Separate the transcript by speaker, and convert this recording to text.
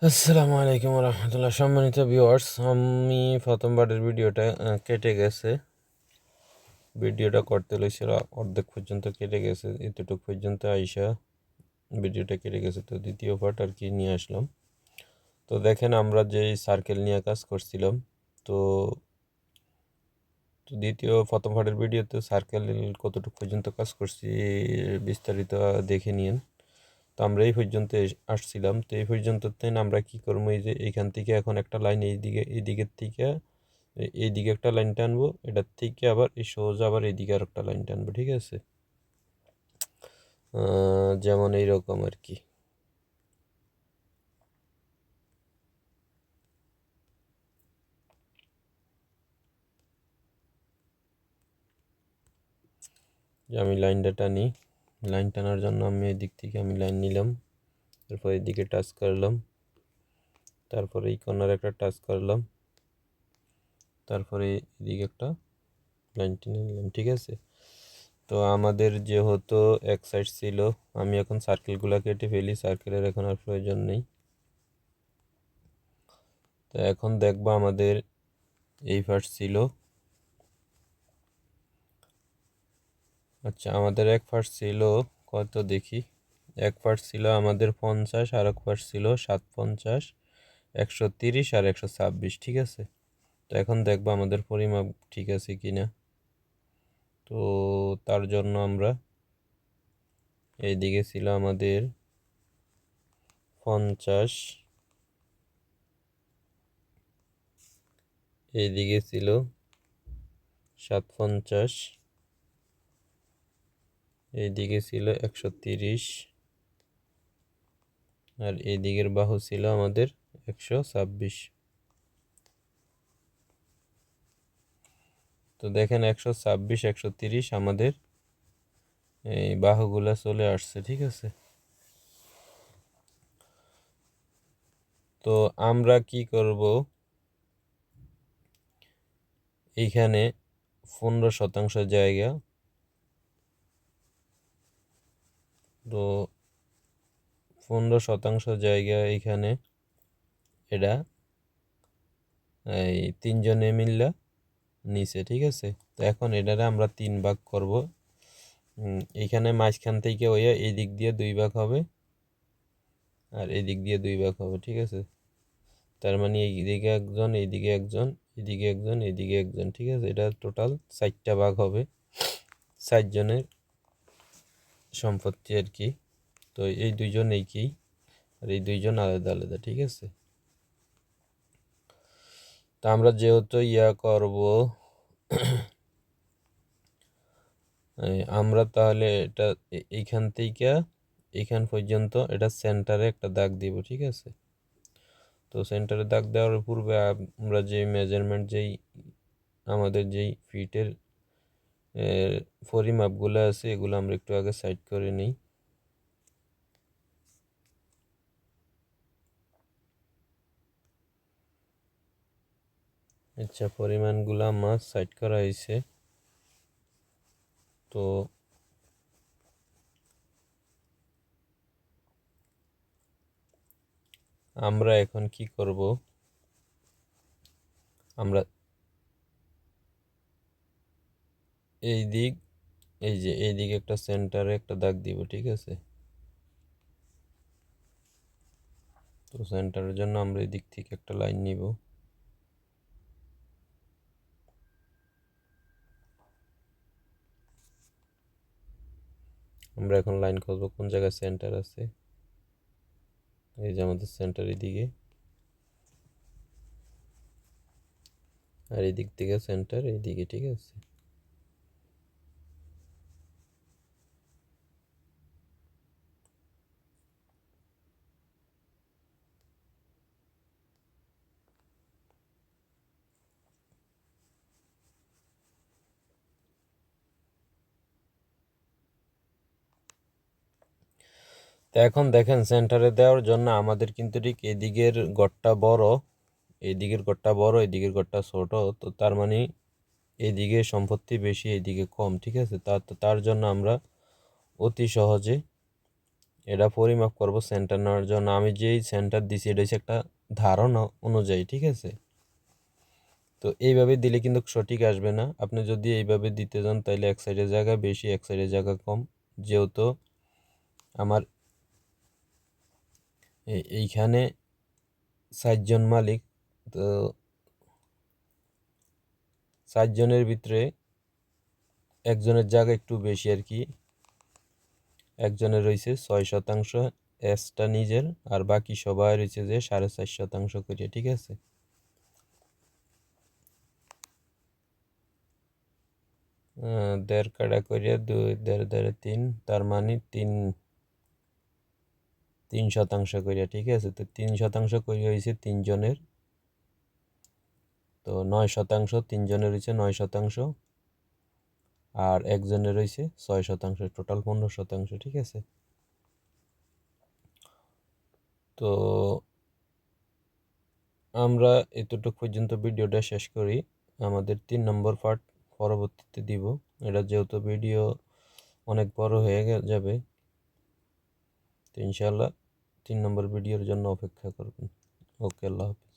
Speaker 1: আসসালামু আলাইকুম রহমতুল্লাহ। সম্মানিত ভিউয়ার্স, আমি প্রথমবারের ভিডিওটা কেটে গেছে। ভিডিওটা করতে লইছিল অর্ধেক পর্যন্ত কেটে গেছে, এতটুকু পর্যন্ত আইসা ভিডিওটা কেটে গেছে। তো দ্বিতীয় পার্ট আর কি নিয়ে আসলাম। তো দেখেন, আমরা যে সার্কেল নিয়ে কাজ করছিলাম, তো প্রথম পার্টের ভিডিওতে সার্কেল কতটুকু পর্যন্ত কাজ করছি বিস্তারিত দেখে নিন। তো আমরা এই পর্যন্ত আসছিলাম। তো এই পর্যন্ত আমরা কি করবো, এই যে এইখান থেকে এখন একটা লাইন এইদিকের থেকে এইদিকে একটা লাইন টানবো, এটার থেকে আবার এই সোজা আবার এইদিকে আর একটা লাইন টানবো, ঠিক আছে? যেমন এইরকম আর কি। যে আমি লাইনটা টানি, লাইন টানার জন্য আমি এই দিক থেকে আমি লাইন নিলাম, তারপর এইদিকে টাচ করলাম, তারপরে এই কর্নার একটা টাচ করলাম, তারপরে এদিকে একটা লাইন টেনে নিলাম, ঠিক আছে? তো আমাদের যেহেতু এক সাইড ছিল, আমি এখন সার্কেলগুলো কেটে ফেলি, সার্কেলের এখন আর প্রয়োজন নেই। তো এখন দেখবো আমাদের এই পার্ট ছিল, আচ্ছা আমাদের এক পার্ট ছিল কত দেখি, এক পার্ট ছিল আমাদের 50, আর এক পার্ট ছিল 750, 130 আর 126, ঠিক আছে? তো এখন দেখবো আমাদের পরিমাপ ঠিক আছে কিনা। তো তার জন্য আমরা এইদিকে ছিল আমাদের 50, এইদিকে ছিল 750, এইদিকে ছিল 130, আর এই দিকের বাহু ছিল আমাদের 126। তো দেখেন 126, 130 আমাদের এই বাহুগুলা চলে আসছে, ঠিক আছে? তো আমরা কি করব, এইখানে 15% জায়গা, তো 15% জায়গা এইখানে এটা এই তিনজনে মিললা নিচে, ঠিক আছে? তো এখন এটারে আমরা 3 ভাগ করব। এইখানে মাঝখান থেকে ওই এই দিক দিয়ে 2 ভাগ হবে, আর এই দিক দিয়ে 2 ভাগ হবে, ঠিক আছে? তার মানে এইদিকে একজন, এইদিকে একজন, এইদিকে একজন, এইদিকে একজন, ঠিক আছে? এটা টোটাল 4টা ভাগ হবে, 4 জনের সম্পত্তি আর কি। তো এই দুইজন এইকেই, আর এই দুইজন আলাদা আলাদা, ঠিক আছে? তা আমরা যেহেতু করব, আমরা তাহলে এটা এইখান থেকে এইখান পর্যন্ত এটা সেন্টারে একটা দাগ দিব, ঠিক আছে? তো সেন্টারে দাগ দেওয়ার পূর্বে আমরা যে মেজারমেন্ট আমাদের যেই ফিটের পরিমাপগুলো আছে, এগুলো আমরা একটু আগে সাইড করে নিই। আচ্ছা, পরিমাণগুলো আমার সাইড করা হয়েছে। তো আমরা এখন কি করব, আমরা এই দিক, এই যে এই দিকে একটা সেন্টারে একটা দাগ দিব, ঠিক আছে? তো সেন্টারের জন্য আমরা এই দিক থেকে একটা লাইন নিব। আমরা এখন লাইন করব কোন জায়গায় সেন্টার আছে, এই যে আমাদের সেন্টার এদিকে, আর এই দিক থেকে সেন্টার এইদিকে, ঠিক আছে? তো এখন দেখেন, সেন্টারে দেওয়ার জন্য আমাদের কিন্তু ঠিক এদিকের গড়টা বড়, এইদিকের গড়টা বড়, এদিকের গড়টা ছোট। তো তার মানে এইদিকে সম্পত্তি বেশি, এইদিকে কম, ঠিক আছে? তার জন্য আমরা অতি সহজে এটা পরিমাপ করব সেন্টার নেওয়ার জন্য। আমি যেই সেন্টার দিছি এটা হচ্ছে একটা ধারণা অনুযায়ী, ঠিক আছে? তো এইভাবে দিলে কিন্তু সঠিক আসবে না। আপনি যদি এইভাবে দিতে যান তাহলে এক সাইডের জায়গা বেশি, এক সাইডের জায়গা কম। যেহেতু আমার এইখানে 4 জন মালিক, তো 4 জনের ভিতরে একজনের জায়গা একটু বেশি আর কি। একজনের রয়েছে 6% এসটা নিজের, আর বাকি সবাই রয়েছে যে 4.5% করে, ঠিক আছে? দেড় কাটা করিয়া 2, দেড় দেড়ে 3, তার মানে 3% করিয়া, ঠিক আছে? তো 3% করিয়া হয়েছে 3 জনের, তো 9%। 3 জনের হয়েছে 9%, আর একজনের হয়েছে 6%, টোটাল 15%, ঠিক আছে? তো আমরা এতটুকু পর্যন্ত ভিডিওটা শেষ করি। আমাদের 3 নম্বর পার্ট পরবর্তীতে দিব। এটা যেহেতু ভিডিও অনেক বড় হয়ে যাবে, তো ইনশাল্লাহ 3 নম্বর ভিডিওর জন্য অপেক্ষা করবেন। ওকে, আল্লাহ হাফিজ।